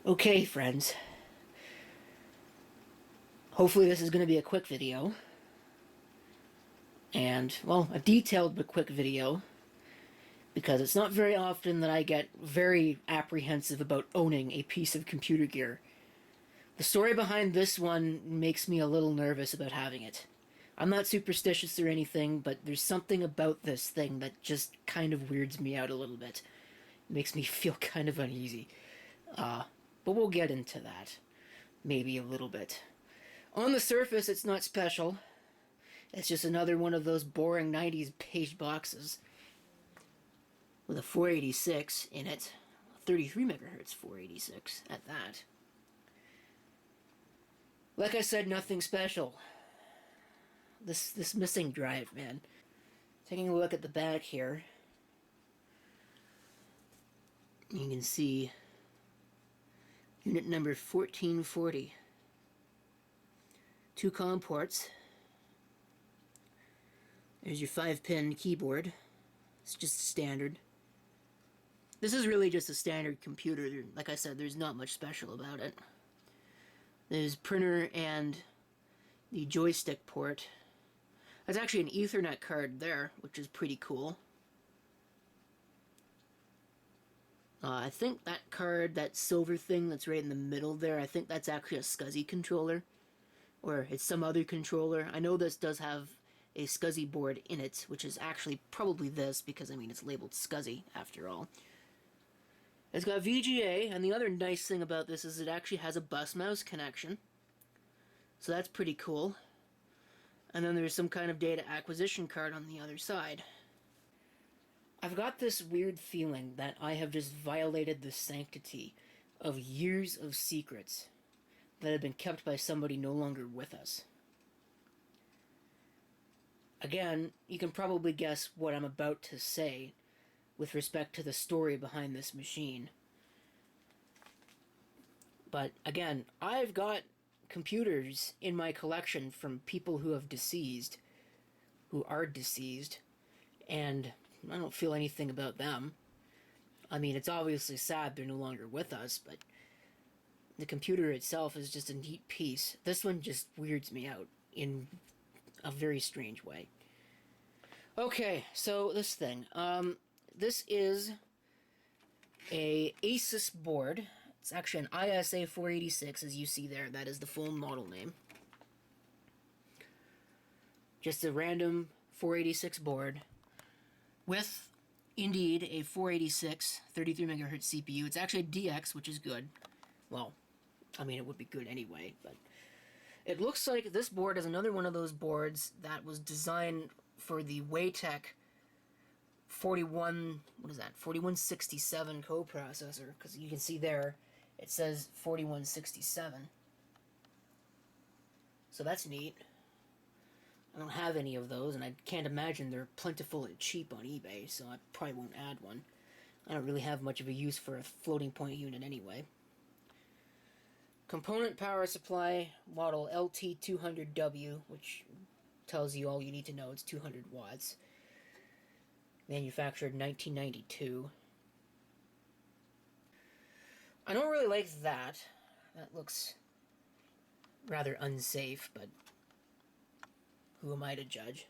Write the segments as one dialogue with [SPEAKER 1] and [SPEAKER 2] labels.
[SPEAKER 1] Okay, friends. Hopefully this is going to be a quick video. And, well, a detailed but quick video. Because it's not very often that I get very apprehensive about owning a piece of computer gear. The story behind this one makes me a little nervous about having it. I'm not superstitious or anything, but there's something about this thing that just kind of weirds me out a little bit. It makes me feel kind of uneasy. But we'll get into that. Maybe a little bit. On the surface, it's not special. It's just another one of those boring 90s page boxes with a 486 in it. 33 megahertz 486 at that. Like I said, nothing special. This missing drive, man. Taking a look at the back here, you can see unit number 1440. 2 COM ports. There's your 5-pin keyboard. It's just standard. This is really just a standard computer. Like I said, there's not much special about it. There's printer and the joystick port. That's actually an Ethernet card there, which is pretty cool. I think that card, that silver thing that's right in the middle there, I think that's actually a SCSI controller. Or it's some other controller. I know this does have a SCSI board in it, which is actually probably this, because, I mean, it's labeled SCSI, after all. It's got VGA, and the other nice thing about this is it actually has a bus mouse connection. So that's pretty cool. And then there's some kind of data acquisition card on the other side. I've got this weird feeling that I have just violated the sanctity of years of secrets that have been kept by somebody no longer with us. Again, you can probably guess what I'm about to say with respect to the story behind this machine. But again, I've got computers in my collection from people who have deceased, who are deceased, and I don't feel anything about them. I mean, it's obviously sad they're no longer with us, but the computer itself is just a neat piece. This one just weirds me out in a very strange way. Okay, so this thing. This is a Asus board. It's actually an ISA-486, as you see there. That is the full model name. Just a random 486 board with, indeed, a 486 33 megahertz CPU. It's actually a DX, which is good. Well, I mean, it would be good anyway, but it looks like this board is another one of those boards that was designed for the Waytech 4167 coprocessor, because you can see there, it says 4167. So that's neat. I don't have any of those, and I can't imagine they're plentiful and cheap on eBay, so I probably won't add one. I don't really have much of a use for a floating point unit anyway. Component power supply, model LT200W, which tells you all you need to know. It's 200 watts. Manufactured in 1992. I don't really like that. That looks rather unsafe, but who am I to judge?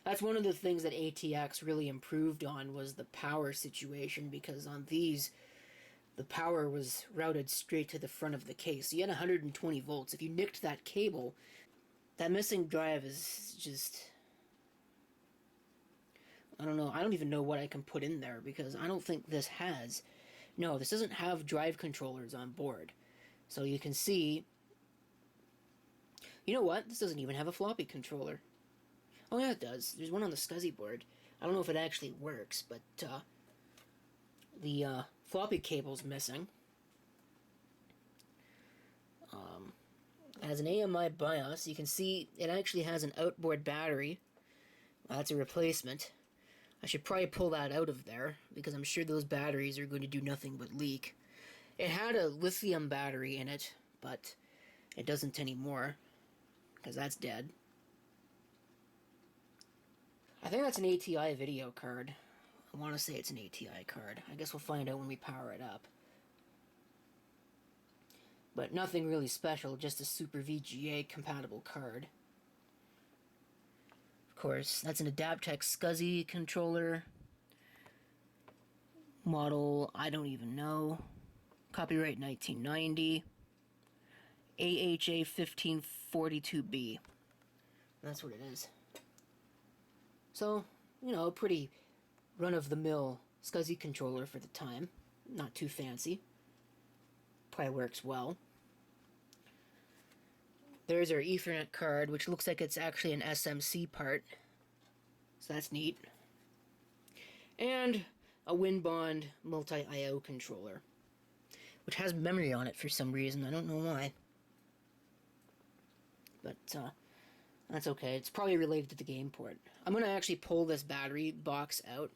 [SPEAKER 1] That's one of the things that ATX really improved on, was the power situation, because on these, the power was routed straight to the front of the case. So you had 120 volts. If you nicked that cable, that missing drive is just, I don't know. I don't even know what I can put in there, because I don't think this has. No, this doesn't have drive controllers on board. So you can see, you know what? This doesn't even have a floppy controller. Oh yeah, it does. There's one on the SCSI board. I don't know if it actually works, but the floppy cable's missing. It has an AMI BIOS. You can see it actually has an outboard battery. That's a replacement. I should probably pull that out of there, because I'm sure those batteries are going to do nothing but leak. It had a lithium battery in it, but it doesn't anymore, because that's dead. I think that's an ATI video card. I want to say it's an ATI card. I guess we'll find out when we power it up. But nothing really special, just a Super VGA compatible card. Of course, that's an Adaptec SCSI controller. Model, I don't even know. Copyright 1990. AHA 1542B. That's what it is. So, you know, a pretty run-of-the-mill SCSI controller for the time. Not too fancy. Probably works well. There's our Ethernet card, which looks like it's actually an SMC part. So that's neat. And a WinBond multi-IO controller, which has memory on it for some reason. I don't know why. But that's okay. It's probably related to the game port. I'm going to actually pull this battery box out.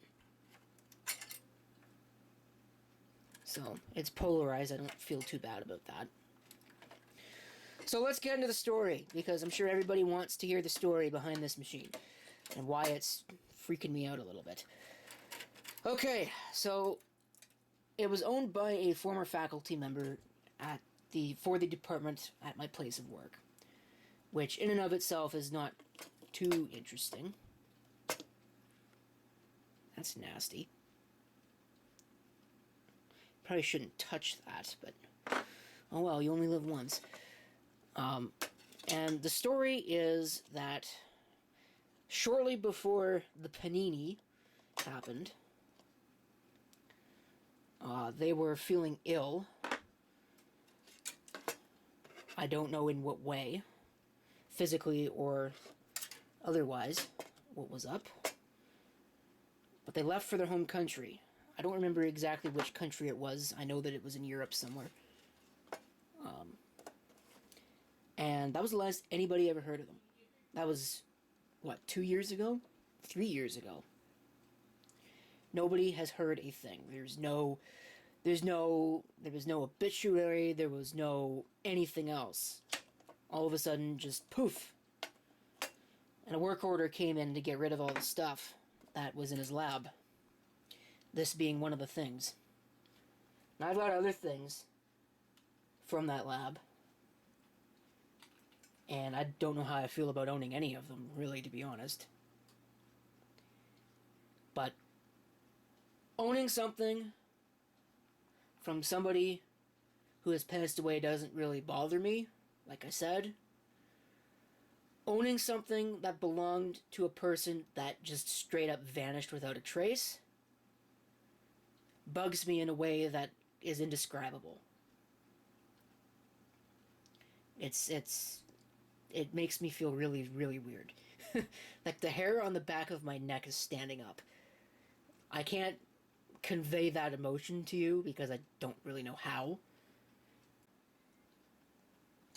[SPEAKER 1] So, it's polarized. I don't feel too bad about that. So let's get into the story, because I'm sure everybody wants to hear the story behind this machine and why it's freaking me out a little bit. Okay, so it was owned by a former faculty member for the department at my place of work, which in and of itself is not too interesting. That's nasty. Probably shouldn't touch that, but oh well, you only live once. And the story is that shortly before the panini happened, they were feeling ill. I don't know in what way, physically or otherwise, what was up. But they left for their home country. I don't remember exactly which country it was. I know that it was in Europe somewhere. And that was the last anybody ever heard of them. That was, what, 2 years ago? 3 years ago. Nobody has heard a thing. There was no obituary, there was no anything else. All of a sudden, just poof. And a work order came in to get rid of all the stuff that was in his lab. This being one of the things. Now, I've got other things from that lab. And I don't know how I feel about owning any of them, really, to be honest. But owning something from somebody who has passed away doesn't really bother me, like I said. Owning something that belonged to a person that just straight up vanished without a trace bugs me in a way that is indescribable. It makes me feel really, really weird. Like the hair on the back of my neck is standing up. I can't convey that emotion to you because I don't really know how.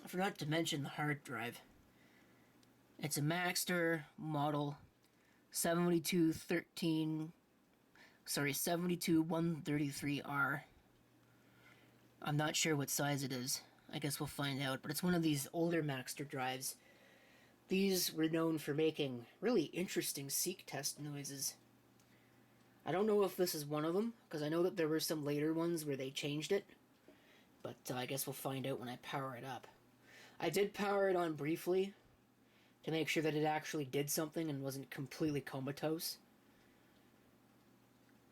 [SPEAKER 1] I forgot to mention the hard drive. It's a Maxtor model 72133R. I'm not sure what size it is. I guess we'll find out, but it's one of these older Maxtor drives. These were known for making really interesting seek test noises. I don't know if this is one of them, because I know that there were some later ones where they changed it, but I guess we'll find out when I power it up. I did power it on briefly to make sure that it actually did something and wasn't completely comatose,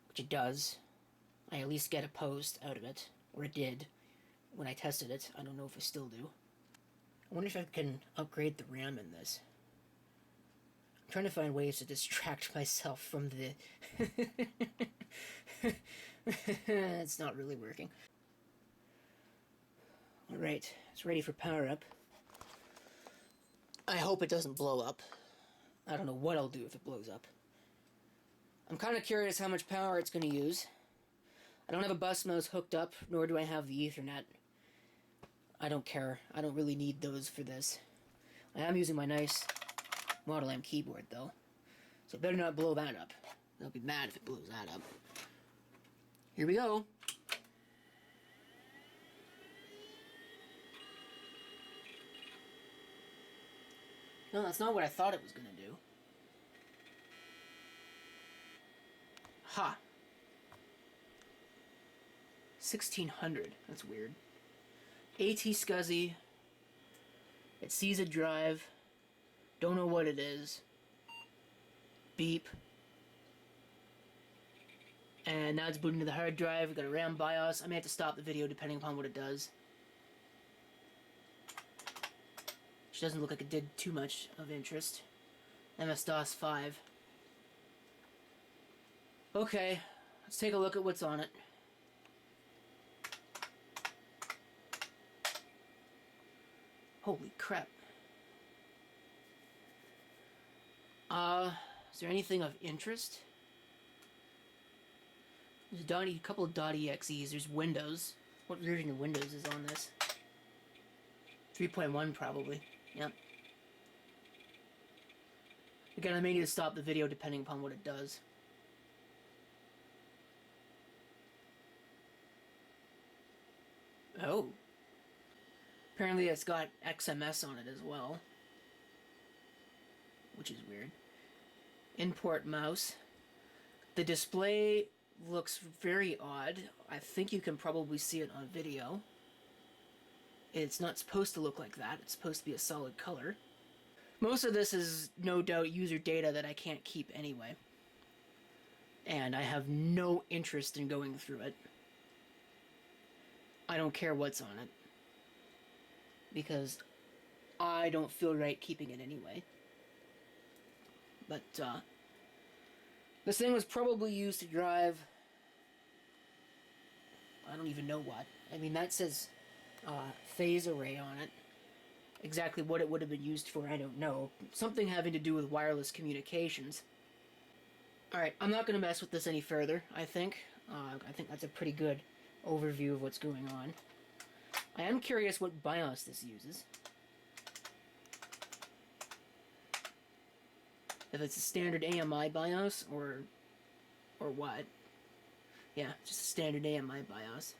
[SPEAKER 1] which it does. I at least get a post out of it, or it did. When I tested it, I don't know if I still do. I wonder if I can upgrade the RAM in this. I'm trying to find ways to distract myself from the... It's not really working. Alright, it's ready for power up. I hope it doesn't blow up. I don't know what I'll do if it blows up. I'm kind of curious how much power it's going to use. I don't have a bus mouse hooked up, nor do I have the Ethernet. I don't care. I don't really need those for this. I am using my nice Model M keyboard, though. So it better not blow that up. I'll be mad if it blows that up. Here we go. No, that's not what I thought it was going to do. Ha! 1600. That's weird. AT SCSI. It sees a drive. Don't know what it is. Beep. And now it's booting to the hard drive. We've got a RAM BIOS. I may have to stop the video depending upon what it does. Which doesn't look like it did too much of interest. MS-DOS 5. Okay, let's take a look at what's on it. Holy crap. Is there anything of interest? There's a couple of .exes. There's Windows. What version of Windows is on this? 3.1 probably. Yep. Again, I may need to stop the video depending upon what it does. Oh. Apparently it's got XMS on it as well. Which is weird. Import mouse. The display looks very odd. I think you can probably see it on video. It's not supposed to look like that. It's supposed to be a solid color. Most of this is no doubt user data that I can't keep anyway. And I have no interest in going through it. I don't care what's on it. Because I don't feel right keeping it anyway. But, this thing was probably used to drive... I don't even know what. I mean, that says phase array on it. Exactly what it would have been used for, I don't know. Something having to do with wireless communications. Alright, I'm not going to mess with this any further, I think. I think that's a pretty good overview of what's going on. I am curious what BIOS this uses. If it's a standard AMI BIOS, or what. Yeah, just a standard AMI BIOS.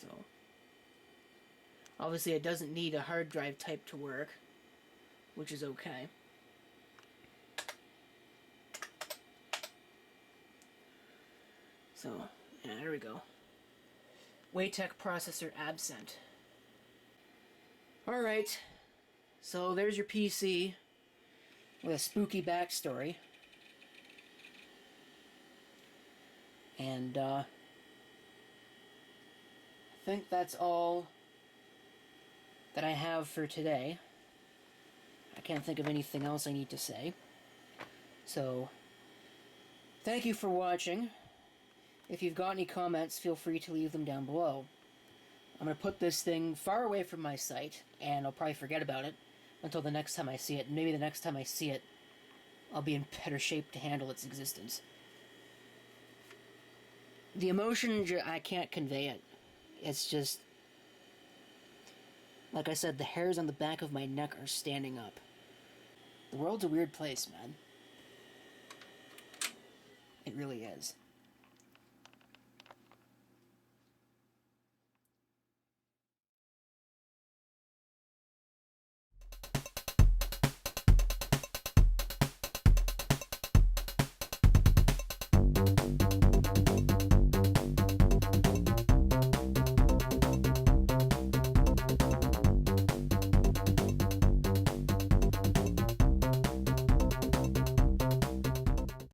[SPEAKER 1] So, obviously it doesn't need a hard drive type to work, which is okay. So, yeah, there we go. Waytech processor absent. Alright, so there's your PC with a spooky backstory. And, I think that's all that I have for today. I can't think of anything else I need to say. So, thank you for watching. If you've got any comments, feel free to leave them down below. I'm going to put this thing far away from my sight, and I'll probably forget about it until the next time I see it. Maybe the next time I see it, I'll be in better shape to handle its existence. The emotion, I can't convey it. It's just... like I said, the hairs on the back of my neck are standing up. The world's a weird place, man. It really is.